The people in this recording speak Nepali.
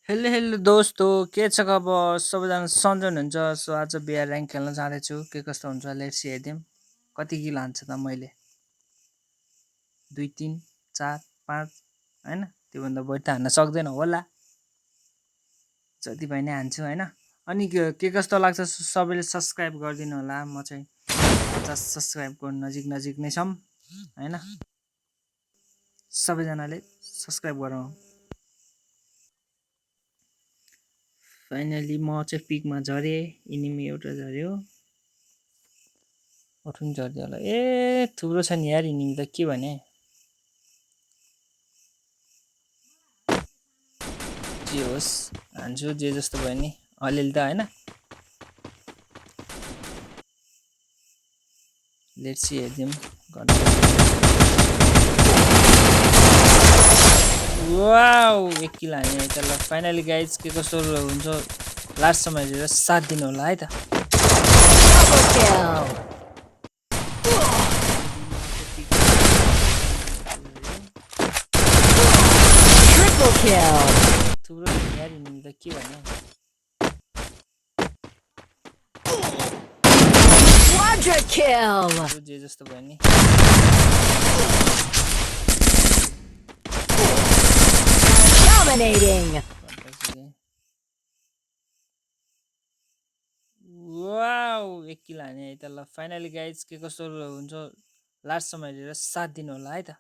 हेलो हेलो दोस्तो के छ खबर सबैजना सन्चै हुनुहुन्छ सो आज बिहार ऱ्याङ्क खेल्न जाँदैछु के कस्तो हुन्छ लेट्स हेरिदिउँ कति किल हान्छ त मैले 2 3 4 5 होइन त्योभन्दा बढी त हान्न सक्दैन होला जति पनि हान्छु होइन अनि के कस्तो लाग्छ सबैले सब्सक्राइब गरिदिनु होला म चाहिँ 50 सब्सक्राइबको नजिक नजिक नै छौँ होइन सबैजनाले सब्सक्राइब गरौँ फाइनली म चाहिँ पिकमा झरेँ इनिमी एउटा झऱ्यो अरू पनि झरिदियो होला ए थुप्रो छ नि यार इनिमी त के भने जे होस् हान्छु जे जस्तो भयो नि अलिअलि त होइन लेट्स सी हेरिदिउँ वाउ एक किल हाने त ल फाइनली गाइज के कस्तो हुन्छ लास्टसम्म हेरेर साथ दिनु होला है त थुप्रो यार इनिमी त के भने जे जस्तो भयो नि वाउ एक किल हाने है त ल फाइनली गाइज के कस्तो हुन्छ लास्टसम्म हेरेर साथ दिनु होला है त